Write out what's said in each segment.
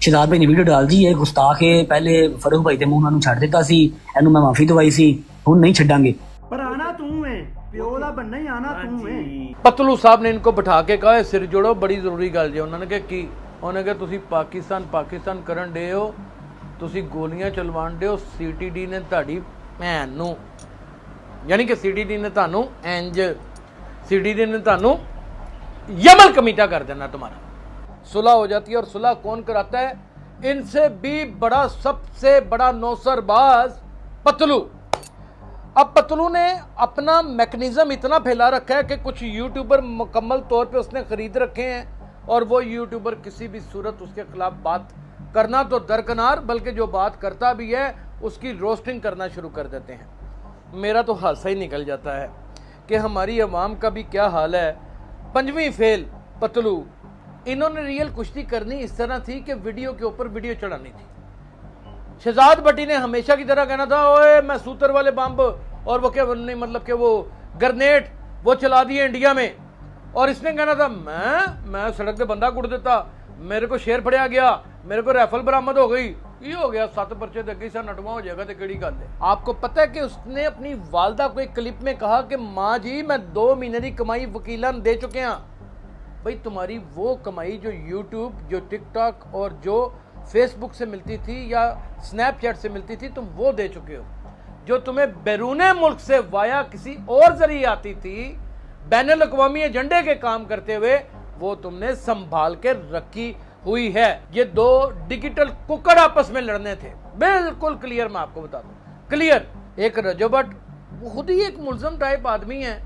ਸ਼ਹਿਜ਼ਾਦ ਭਾਈ ਨੇ ਵੀਡੀਓ ਡਾਲ ਦੀ ਹੈ ਗੁਸਤਾਖ ਹੈ, ਪਹਿਲੇ ਫਰੂਖ ਭਾਈ ਦੇ ਮੂੰਹ ਨਾਲ ਨੂੰ ਛੱਡ ਦਿੱਤਾ ਸੀ, ਇਹਨੂੰ ਮੈਂ ਮਾਫੀ ਦਵਾਈ ਸੀ, ਹੁਣ नहीं ਛੱਡਾਂਗੇ। पर आना तू है, प्यो दा बनना ही आना तू है। पतलू साहब ने इनको बिठा के कहा सिर जोड़ो, बड़ी ਜ਼ਰੂਰੀ ਗੱਲ ਜੇ। ਉਹਨਾਂ ਨੇ ਕਿਹਾ ਕੀ? ਉਹਨੇ ਕਿਹਾ ਤੁਸੀਂ ਪਾਕਿਸਤਾਨ ਕਰਨ ਡੇ ਹੋ, ਤੁਸੀਂ ਗੋਲੀਆਂ ਚਲਵਾਣ ਡੇ ਹੋ, ਸੀਟੀਡੀ ਨੇ ਤੁਹਾਡੀ ਭੈਣ ਨੂੰ, ਯਾਨੀ ਕਿ ਸੀਟੀਡੀ ਨੇ ਤੁਹਾਨੂੰ ਇੰਜ, सीटीडी ने ਤੁਹਾਨੂੰ यमल कमीटा कर देना, तुम्हारा सुलह हो जाती है। और सुलह कौन कराता है? इनसे भी बड़ा, सबसे बड़ा नौसरबाज पतलू। अब पतलू ने अपना मैकेनिज्म इतना फैला रखा है कि कुछ यूट्यूबर मुकम्मल तौर पे उसने खरीद रखे हैं, और वो यूट्यूबर किसी भी सूरत उसके खिलाफ बात करना तो दरकिनार, बल्कि जो बात करता भी है उसकी रोस्टिंग करना शुरू कर देते हैं। मेरा तो हादसा ही निकल जाता है कि हमारी अवाम का भी क्या हाल है। 5वीं फेल पतलू। इन्होंने रियल कुश्ती करनी इस तरह थी कि वीडियो के ऊपर वीडियो चढ़ानी थी। शहजाद भट्टी ने हमेशा की तरह कहना था ओए मैं सूतर वाले बम, और वो क्या नहीं, मतलब कि वो ग्रेनेड वो चला दिए इंडिया में, और इसने कहना था मैं सड़क पे बंदा कुट देता, मेरे को शेर फड़िया गया, मेरे को राइफल बरामद हो गई, ये हो गया 7 पर्चे दे सा नटवा हो जाएगा, तो केड़ी गल है। आपको पता है कि उसने अपनी वालदा को एक क्लिप में कहा कि माँ जी मैं 2 महीने की कमाई वकीला दे चुके हैं। भाई तुम्हारी वो कमाई जो यूट्यूब, जो टिकटॉक और जो फेसबुक से मिलती थी या स्नैपचैट से मिलती थी, तुम वो दे चुके हो। जो तुम्हें बैरूने मुल्क से वाया किसी और जरिए आती थी, बैनुल अक़वामी एजेंडे के काम करते हुए, वो तुमने संभाल के रखी हुई है। ये 2 डिजिटल कुकर आपस में लड़ने थे, बिल्कुल क्लियर, मैं आपको बता दूं क्लियर। एक रजब भट्ट, वो खुद ही एक मुल्ज़म टाइप आदमी है,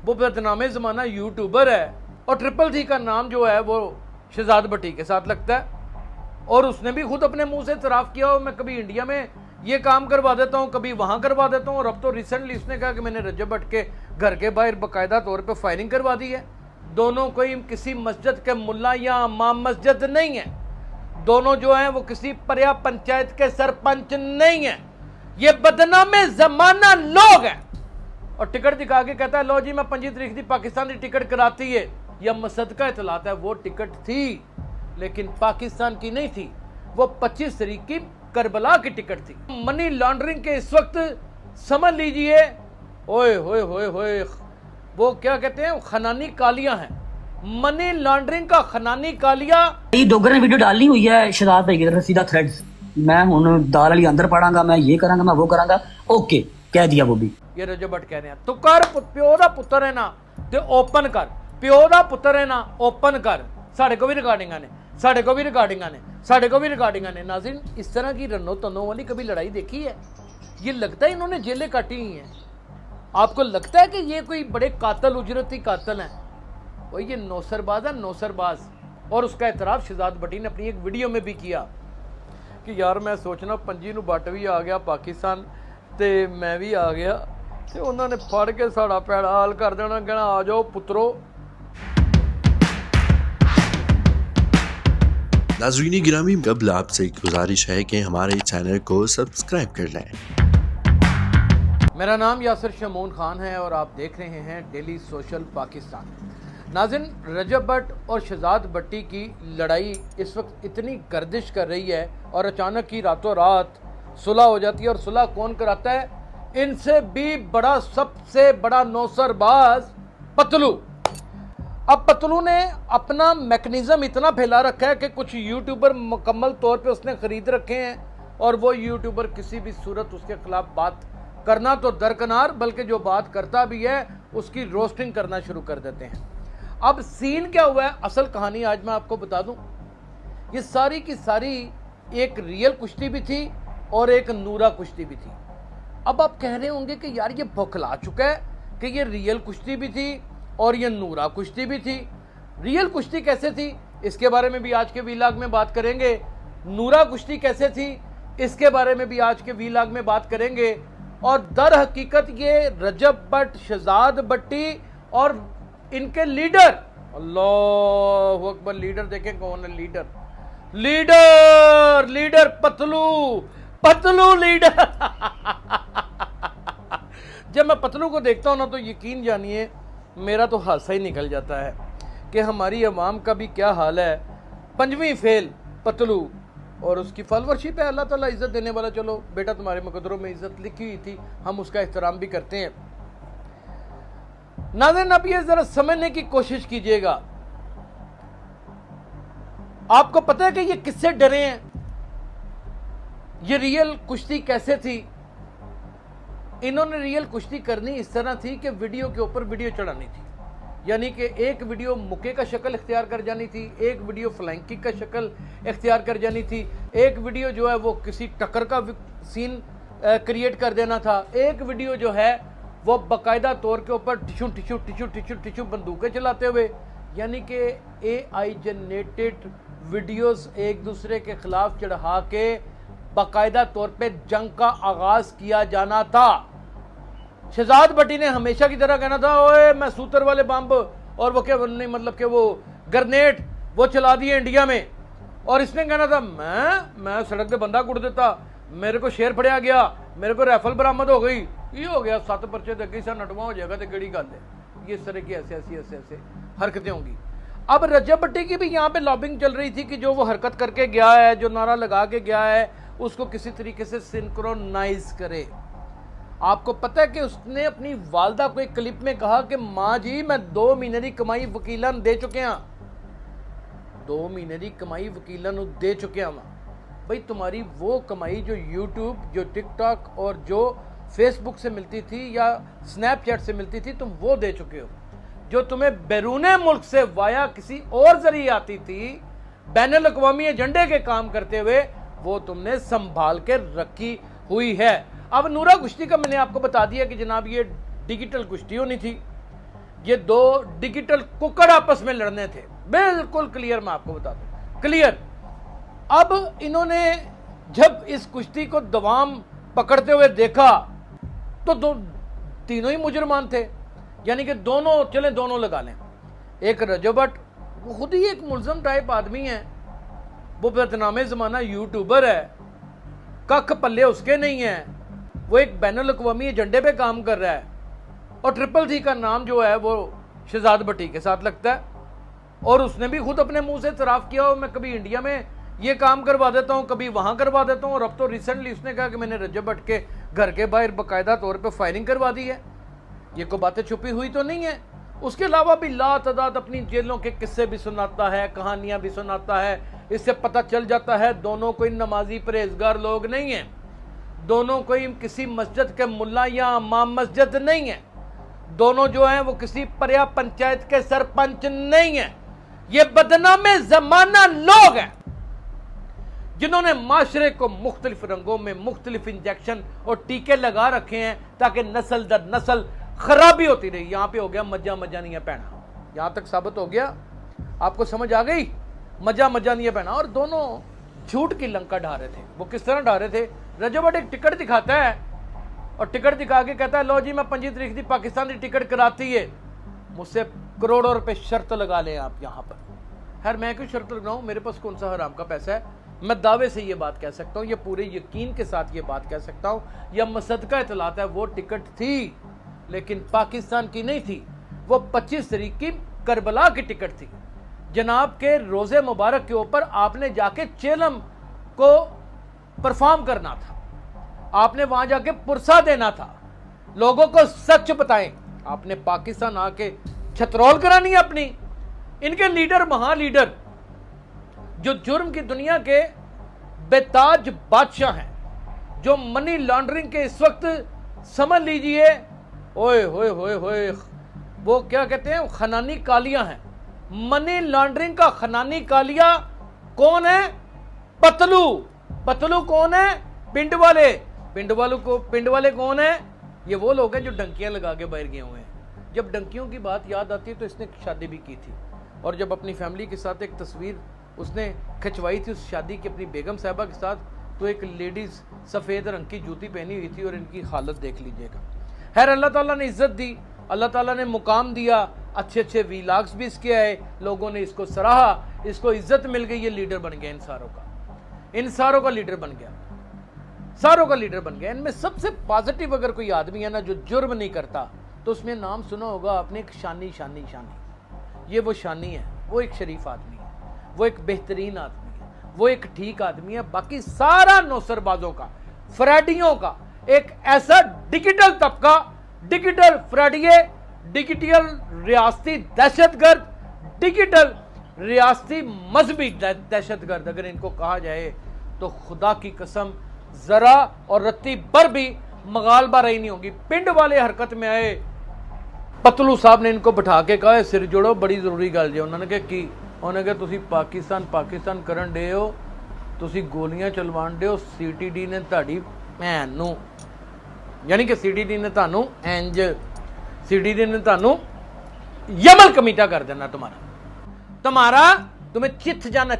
वो बदनामे ज़माना यूट्यूबर है, और ट्रिपल थी का नाम जो है वो शहजाद भट्टी के साथ लगता है, और उसने भी खुद अपने मुंह से इतराफ़ किया हो मैं कभी इंडिया में ये काम करवा देता हूँ, कभी वहाँ करवा देता हूँ, और अब तो रिसेंटली इसने कहा कि मैंने रजब भट्ट के घर के बाहर बाकायदा तौर पे फायरिंग करवा दी है। दोनों कोई किसी मस्जिद के मुल्ला या इमाम मस्जिद नहीं है, दोनों जो हैं वो किसी पर्या पंचायत के सरपंच नहीं है, ये बदनामे ज़माना लोग हैं। और टिकट दिखा के कहता है लो जी मैं 25 तारीख की पाकिस्तान की टिकट कराती है, या मसद का इतलात है, वो टिकट थी लेकिन पाकिस्तान की नहीं थी, वो 25 तारीख की करबला की टिकट थी। मनी लॉन्ड्रिंग के इस वक्त समझ लीजिए, ओए होए होए होए, वो क्या कहते हैं, खनानी कालियां हैं, मनी लॉन्ड्रिंग का खनानी कालिया। ये डोगर ने वीडियो डालनी हुई है शहजाद भाई की तरफ सीधा थ्रेड्स, मैं हुन दाल वाली अंदर पढ़ांगा, मैं ये करांगा, मैं वो करांगा, ओके कह दिया वो भी। ये रजब भट्ट कह रहे हैं तू कर, प्यो दा पुत्तर है ना ते ओपन कर, प्यो दा पुत्तर है ना ओपन कर। साढ़े को भी रिकॉर्डिंगा ने, साढ़े को भी रिकॉर्डिंगा ने, साढ़े को भी रिकॉर्डिंगा ने। नाज़रीन, इस तरह की रन्नो तन्नो वाली कभी लड़ाई देखी है? ये लगता है इन्होंने जेलें काटी हुई हैं। आपको लगता है कि ये कोई बड़े कातल, उजरती कातल हैं? वही ये नौसरबाज है, नौसरबाज। और उसका एतराफ़ शहजाद भट्टी ने अपनी एक वीडियो में भी किया कि यार मैं सोचना पंजी नूं बट भी आ गया पाकिस्तान, तो मैं भी आ गया, तो उन्होंने फड़ के साड़ा पैड़ा हाल कर देना, कहना आ जाओ पुत्रो। नाज़रीन गिरामी, कबल आपसे गुजारिश है कि हमारे चैनल को सब्सक्राइब कर लें। मेरा नाम यासिर शमून खान है और आप देख रहे हैं डेली सोशल पाकिस्तान। नाज़रीन, रजब भट्ट और शहजाद भट्टी की लड़ाई इस वक्त इतनी गर्दिश कर रही है, और अचानक ही रातों रात सुलह हो जाती है। और सुलह कौन कराता है? इनसे भी बड़ा, सबसे बड़ा नौसरबाज पतलू। अब पतलू ने अपना मैकेनिज्म इतना फैला रखा है कि कुछ यूट्यूबर मुकम्मल तौर पे उसने खरीद रखे हैं, और वो यूट्यूबर किसी भी सूरत उसके खिलाफ बात करना तो दरकिनार, बल्कि जो बात करता भी है उसकी रोस्टिंग करना शुरू कर देते हैं। अब सीन क्या हुआ है, असल कहानी आज मैं आपको बता दूं। ये सारी की सारी एक रियल कुश्ती भी थी और एक नूरा कुश्ती भी थी। अब आप कह रहे होंगे कि यार ये बौखला चुका है कि ये रियल कुश्ती भी थी और ये नूरा कुश्ती भी थी। रियल कुश्ती कैसे थी, इसके बारे में भी आज के वीलॉग में बात करेंगे। नूरा कुश्ती कैसे थी, इसके बारे में भी आज के वीलॉग में बात करेंगे। और दर हकीकत ये रजब भट्ट, शहजाद भट्टी और इनके लीडर, अल्लाह अकबर, लीडर देखें कौन है leader, leader leader Patlu, Patlu leader. जब मैं पतलू को देखता हूं ना तो यकीन जानिए मेरा तो हादसा ही निकल जाता है कि हमारी अवाम का भी क्या हाल है। 5वीं फेल पतलू और उसकी फॉलोअरशिप है, अल्लाह ताला इज्जत देने वाला। चलो बेटा तुम्हारे मुकद्दरों में इज्जत लिखी हुई थी, हम उसका एहतराम भी करते हैं। नाज़रीन अब ये जरा समझने की कोशिश कीजिएगा, आपको पता है कि ये किससे डरे हैं, ये रियल कुश्ती कैसे थी? इन्होंने रियल कुश्ती करनी इस तरह थी कि वीडियो के ऊपर वीडियो चढ़ानी थी, यानी कि एक वीडियो मुक्के का शक्ल इख्तियार कर जानी थी, एक वीडियो फ्लाइंग किक का शक्ल इख्तियार कर जानी थी, एक वीडियो जो है वो किसी टक्कर का सीन क्रिएट कर देना था, एक वीडियो जो है वो बाकायदा तौर के ऊपर tissue tissue tissue tissue tissue बंदूकें चलाते हुए, यानी कि AI जनरेटेड वीडियोस एक दूसरे के खिलाफ चढ़ा के बाकायदा तौर पे जंग का आगाज किया जाना था। शहजाद भट्टी ने हमेशा की तरह कहना था ओए मैं सूतर वाले बम और वो क्या नहीं, मतलब कि वो ग्रेनेड वो चला दिए इंडिया में, और इसने कहना था मैं सड़क पे बंदा कुट देता, मेरे को शेर फड़िया गया, मेरे को राइफल बरामद हो गई, ये हो गया 7 पर्चे दे गई सा नटवा हो जाएगा तो केड़ी गल है। ये इस तरह की ऐसे हरकतें होंगी। अब रजब भट्टी की भी यहाँ पे लॉबिंग चल रही थी कि जो वो हरकत करके गया है, जो नारा लगा के गया है, उसको किसी तरीके से सिंक्रोनाइज करे। आपको पता है कि उसने अपनी वालदा को एक क्लिप में कहा कि माँ जी मैं 2 महीने की कमाई वकीलन दे चुके हैं, 2 महीने की कमाई वकीलन दे चुके हैं। भाई तुम्हारी वो कमाई जो यूट्यूब, जो टिकटॉक और जो फेसबुक से मिलती थी या स्नैपचैट से मिलती थी, तुम वो दे चुके हो। जो तुम्हें बैरूने मुल्क से वाया किसी और जरिए आती थी बैनुल अक़वामी एजेंडे के काम करते हुए, वो तुमने संभाल के रखी हुई है। अब नूरा कुश्ती का मैंने आपको बता दिया कि जनाब ये डिजिटल कुश्ती होनी थी, ये 2 डिजिटल कुकर आपस में लड़ने थे, बिल्कुल क्लियर मैं आपको बता दूं, क्लियर। अब इन्होंने जब इस कुश्ती को दवाम पकड़ते हुए देखा तो तीनों ही मुजरमान थे, यानी कि दोनों लगा लें। एक रजब भट्ट वो खुद ही एक मुलजम टाइप आदमी है, वो बदनामे ज़माना यूट्यूबर है, कख पल्ले उसके नहीं है, वो एक बैनुल अक़वामी एजेंडे पे काम कर रहा है, और ट्रिपल सी का नाम जो है वो शहजाद भट्टी के साथ लगता है, और उसने भी खुद अपने मुंह से इतराफ़ किया हो मैं कभी इंडिया में ये काम करवा देता हूँ, कभी वहाँ करवा देता हूँ, और अब तो रिसेंटली उसने कहा कि मैंने रजब भट्ट के घर के बाहर बाकायदा तौर पर फायरिंग करवा दी है। ये कोई बातें छुपी हुई तो नहीं है। उसके अलावा भी लातादाद अपनी जेलों के किस्से भी सुनाता है, कहानियाँ भी सुनाता है। इससे पता चल जाता है दोनों कोई नमाजी परहेजगार लोग नहीं हैं, दोनों कोई किसी मस्जिद के मुल्ला या इमाम मस्जिद नहीं है, दोनों जो हैं वो किसी पर्या पंचायत के सरपंच नहीं है। ये बदनामे ज़माना लोग हैं जिन्होंने माशरे को मुख्तलिफ रंगों में मुख्तलिफ इंजेक्शन और टीके लगा रखे हैं ताकि नस्ल दर नस्ल खराबी होती रही। यहाँ पे हो गया मजा नहीं है पहना, यहाँ तक साबित हो गया, आपको समझ आ गई, मजा नहीं है पहना। और दोनों झूठ की लंका ढा रहे थे। वो किस तरह ढा रहे थे? रजब भट्ट एक टिकट दिखाता है और टिकट दिखा के कहता है लो जी मैं 25 तारीख की पाकिस्तान की टिकट कराती है, मुझसे करोड़ों रुपए शर्त लगा लें आप यहाँ पर। खैर मैं क्यों शर्त लगाऊं, मेरे पास कौन सा हराम का पैसा है। मैं दावे से ये बात कह सकता हूँ, ये पूरे यकीन के साथ ये बात कह सकता हूँ, यह मसदका इतलात है, वो टिकट थी लेकिन पाकिस्तान की नहीं थी, वो 25 तारीख की करबला की टिकट थी। जनाब के रोज़े मुबारक के ऊपर आपने जाके चेलम को परफॉर्म करना था, आपने वहां जाके पुरसा देना था, लोगों को सच बताएं। आपने पाकिस्तान आके छतरौल करानी है अपनी। इनके लीडर, महालीडर जो जुर्म की दुनिया के बेताज बादशाह हैं, जो मनी लॉन्ड्रिंग के इस वक्त समझ लीजिए ओए होए होए होए, वो क्या कहते हैं, खनानी कालियां हैं। मनी लॉन्ड्रिंग का खनानी कालिया कौन है? पतलू कौन है? पिंड वाले कौन है? ये वो लोग हैं जो डंकियां लगा के बाहर गए हुए हैं। जब डंकियों की बात याद आती है तो इसने शादी भी की थी, और जब अपनी फैमिली के साथ एक तस्वीर उसने खिंचवाई थी उस शादी की अपनी बेगम साहबा के साथ, तो एक लेडीज सफ़ेद रंग की जूती पहनी हुई थी, और इनकी हालत देख लीजिएगा। खैर अल्लाह ताला ने इज्जत दी, अल्लाह ताला ने मुकाम दिया, अच्छे वीलॉग्स भी इसके आए, लोगों ने इसको सराहा, इसको इज्जत मिल गई, ये लीडर बन गया, इन सारों का लीडर बन गया। इनमें सबसे पॉजिटिव अगर कोई आदमी है ना जो जुर्म नहीं करता, तो उसमें नाम सुना होगा आपने, एक शानी। ये वो शानी है, वो एक शरीफ आदमी है, वो एक बेहतरीन आदमी है, وہ ایک ٹھیک آدمی ہے. باقی سارا نوسربازوں کا, فریڈیوں کا ایک ایسا ڈیجیٹل طبقہ, ڈیجیٹل فریڈیے, ڈیجیٹل ریاستی دہشت گرد, ڈیجیٹل ریاستی مذہبی دہشت گرد اگر ان کو کہا جائے تو خدا کی قسم ذرا اور رتی بر بھی مغالبہ رہی نہیں ہوگی. پنڈ والے حرکت میں آئے, پتلو صاحب نے ان کو بٹھا کے کہا سر جوڑو بڑی ضروری گل جی. انہوں نے کہا کی؟ انہوں نے کہا تسی پاکستان کرن دے ہو, تسی گولیاں چلوان دے ہو, سی ٹی ڈی نے تہاڈی بہن نو, یعنی کہ سی ٹی ڈی نے تانوں انج, سی ٹی ڈی نے تانوں یمل کمیٹا کر دینا تمہارا تمہیں چت جانا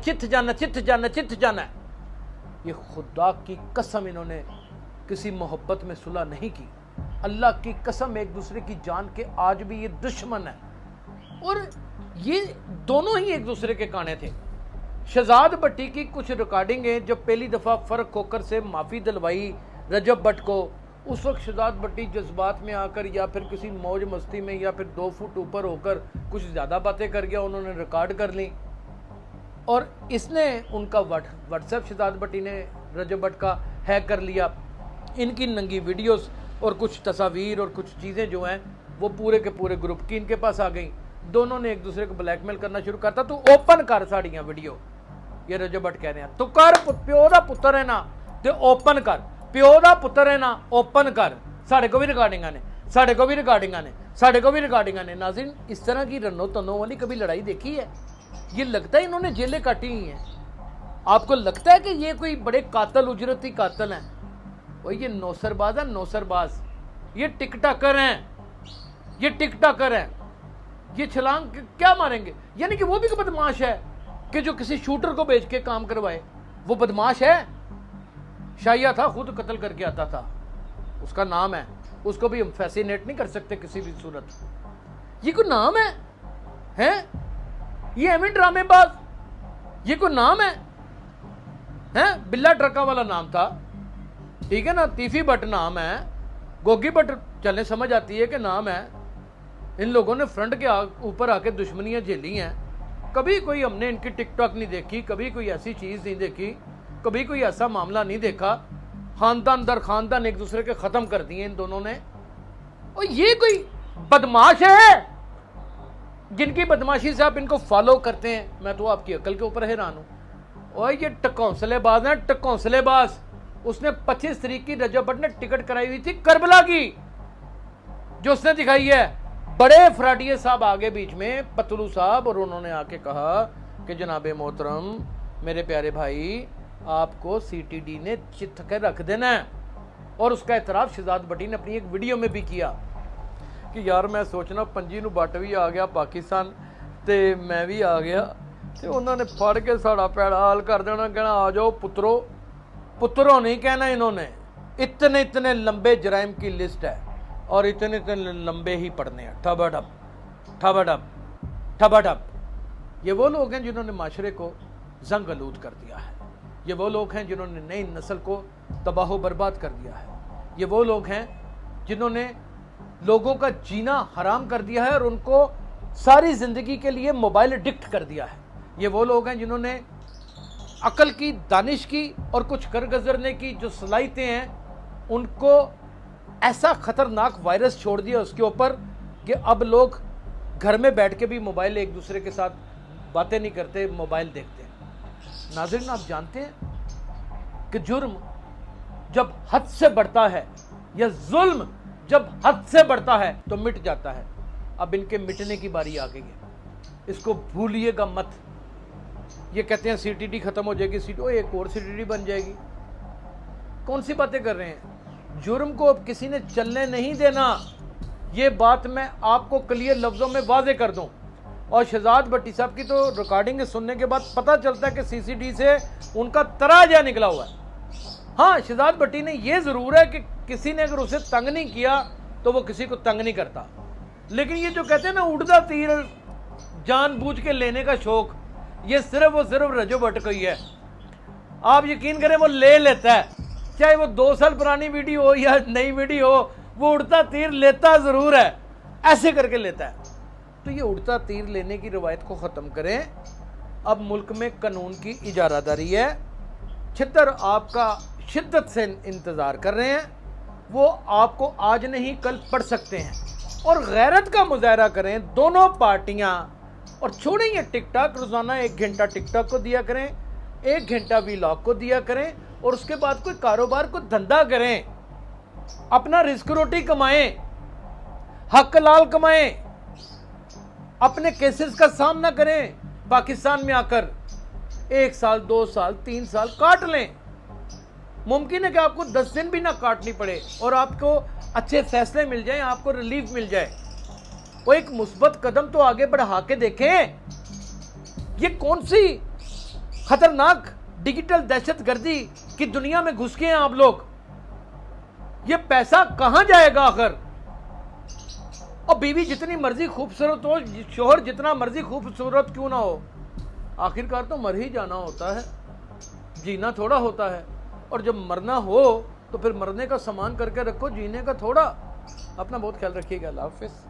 ہے. یہ خدا کی قسم انہوں نے کسی محبت میں صلح نہیں کی. اللہ کی قسم ایک دوسرے کی جان کے آج بھی یہ دشمن ہے. اور یہ دونوں ہی ایک دوسرے کے کانے تھے. شہزاد بٹی کی کچھ ریکارڈنگیں جب پہلی دفعہ فرق کوکر سے معافی دلوائی رجب بٹ کو, اس وقت شہزاد بٹی جذبات میں آ کر یا پھر کسی موج مستی میں یا پھر 2 فٹ اوپر ہو کر کچھ زیادہ باتیں کر گیا, انہوں نے ریکارڈ کر لیں اور اس نے ان کا واٹس ایپ شہزاد بٹی نے رجب بٹ کا ہیک کر لیا. ان کی ننگی ویڈیوز اور کچھ تصاویر اور کچھ چیزیں جو ہیں وہ پورے کے پورے گروپ کی ان کے پاس آ گئیں. دونوں نے ایک دوسرے کو بلیک میل کرنا شروع کرتا, تو اوپن کر ساڑیاں ویڈیو. یہ رجب بٹ کہہ رہے ہیں تو کر, پیو دا پتر ہے نا تے اوپن کر, پیو دا پتر ہے نا اوپن کر. ساڑھے کو بھی ریکارڈنگاں نے ناظرین اس طرح کی رنو تنوں والی کبھی لڑائی دیکھی ہے؟ یہ لگتا ہے انہوں نے جیلیں کاٹی ہوئی ہیں. آپ کو لگتا ہے کہ یہ کوئی بڑے قاتل اجرتی قاتل ہیں؟ وہ یہ نوسرباز ہے, نوسرباز. یہ ٹک ٹاکر ہیں, یہ چھلانگ کیا ماریں گے؟ یعنی کہ وہ بھی بدماش ہے کہ جو کسی شوٹر کو بیچ کے کام کروائے. وہ بدماش ہے, شائعہ تھا, خود قتل کر کے آتا تھا, اس کا نام ہے. اس کو بھی ہم فیسینیٹ نہیں کر سکتے کسی بھی صورت. یہ کوئی نام ہے؟ یہ ایویں ڈرامے باز, یہ کوئی نام ہے؟ بلا ٹرکا والا نام تھا, ٹھیک ہے نا, تیفی بٹ نام ہے, گوگی بٹ چلنے سمجھ آتی ہے کہ نام ہے. ان لوگوں نے فرنٹ کے اوپر آ کے دشمنیاں جھیلی ہیں. کبھی کوئی ہم نے ان کی ٹک ٹاک نہیں دیکھی, کبھی کوئی ایسی چیز نہیں دیکھی, کبھی کوئی ایسا معاملہ نہیں دیکھا. خاندان در خاندان ایک دوسرے کے ختم کر دیے ان دونوں نے. اور یہ کوئی بدماش ہے جن کی بدماشی سے آپ ان کو فالو کرتے ہیں. میں تو آپ کی عقل کے اوپر حیران ہوں. اور یہ ٹکونسلے باز ہیں, ٹکونسلے باز. اس نے 25 تاریخ کی رجب بٹ نے ٹکٹ کرائی ہوئی تھی کربلا کی, جو اس نے دکھائی ہے. بڑے فراڈیے صاحب آگے بیچ میں, پتلو صاحب, اور انہوں نے آ کے کہا کہ جناب محترم میرے پیارے بھائی آپ کو سی ٹی ڈی نے چت کے رکھ دینا ہے. اور اس کا اعتراف شہزاد بٹی نے اپنی ایک ویڈیو میں بھی کیا کہ یار میں سوچنا پنجی نو بٹ بھی آ گیا پاکستان تے میں بھی آ گیا, تے انہوں نے پھڑ کے ساڑا پیڑا حال کر دینا, کہنا آ جاؤ پترو. پتروں نہیں کہنا انہوں نے. اتنے لمبے جرائم کی لسٹ ہے اور اتنے لمبے ہی پڑھنے ہیں. ٹھبا ڈب. یہ وہ لوگ ہیں جنہوں نے معاشرے کو زنگ آلود کر دیا ہے. یہ وہ لوگ ہیں جنہوں نے نئی نسل کو تباہ و برباد کر دیا ہے. یہ وہ لوگ ہیں جنہوں نے لوگوں کا جینا حرام کر دیا ہے اور ان کو ساری زندگی کے لیے موبائل ایڈکٹ کر دیا ہے. یہ وہ لوگ ہیں جنہوں نے عقل کی, دانش کی اور کچھ کر گزرنے کی جو صلاحیتیں ہیں ان کو ایسا خطرناک وائرس چھوڑ دیا اس کے اوپر کہ اب لوگ گھر میں بیٹھ کے بھی موبائل ایک دوسرے کے ساتھ باتیں نہیں کرتے, موبائل دیکھتے ہیں. ناظرین آپ جانتے ہیں کہ جرم جب حد سے بڑھتا ہے یا ظلم جب حد سے بڑھتا ہے تو مٹ جاتا ہے. اب ان کے مٹنے کی باری آ گئی ہے, اس کو بھولیے گا مت. یہ کہتے ہیں سی ٹی ڈی ختم ہو جائے گی, ایک اور سی ٹی ڈی بن جائے گی. کون سی باتیں کر رہے ہیں؟ جرم کو اب کسی نے چلنے نہیں دینا. یہ بات میں آپ کو کلیئر لفظوں میں واضح کر دوں. اور شہزاد بٹی صاحب کی تو ریکارڈنگ سننے کے بعد پتہ چلتا ہے کہ سی سی ڈی سے ان کا تراجہ نکلا ہوا ہے. ہاں شہزاد بٹی نے یہ ضرور ہے کہ کسی نے اگر اسے تنگ نہیں کیا تو وہ کسی کو تنگ نہیں کرتا. لیکن یہ جو کہتے ہیں نا اڑتا تیر جان بوجھ کے لینے کا شوق, یہ صرف رجب بٹ کو ہی ہے. آپ یقین کریں وہ لے لیتا ہے, چاہے وہ 2 سال پرانی ویڈیو ہو یا نئی ویڈیو ہو, وہ اڑتا تیر لیتا ضرور ہے, ایسے کر کے لیتا ہے. تو یہ اڑتا تیر لینے کی روایت کو ختم کریں. اب ملک میں قانون کی اجارہ داری ہے. چھتر آپ کا شدت سے انتظار کر رہے ہیں, وہ آپ کو آج نہیں کل پڑھ سکتے ہیں. اور غیرت کا مظاہرہ کریں دونوں پارٹیاں, اور چھوڑیں یہ ٹک ٹاک. روزانہ 1 گھنٹہ ٹک ٹاک کو دیا کریں, 1 گھنٹہ ویلاگ کو دیا کریں, اور اس کے بعد کوئی کاروبار کو دھندا کریں, اپنا رزق روٹی کمائیں, حق حلال کمائیں, اپنے کیسز کا سامنا کریں. پاکستان میں آ کر 1 سال 2 سال 3 سال کاٹ لیں, ممکن ہے کہ آپ کو 10 دن بھی نہ کاٹنی پڑے, اور آپ کو اچھے فیصلے مل جائیں, آپ کو ریلیف مل جائے. وہ ایک مثبت قدم تو آگے بڑھا کے دیکھیں. یہ کون سی خطرناک ڈیجیٹل دہشت گردی کی دنیا میں گھس کے ہیں آپ لوگ؟ یہ پیسہ کہاں جائے گا آخر؟ اور بیوی جتنی مرضی خوبصورت ہو, شوہر جتنا مرضی خوبصورت کیوں نہ ہو, آخرکار تو مر ہی جانا ہوتا ہے, جینا تھوڑا ہوتا ہے. اور جب مرنا ہو تو پھر مرنے کا سامان کر کے رکھو, جینے کا تھوڑا. اپنا بہت خیال رکھیے گا. اللہ حافظ.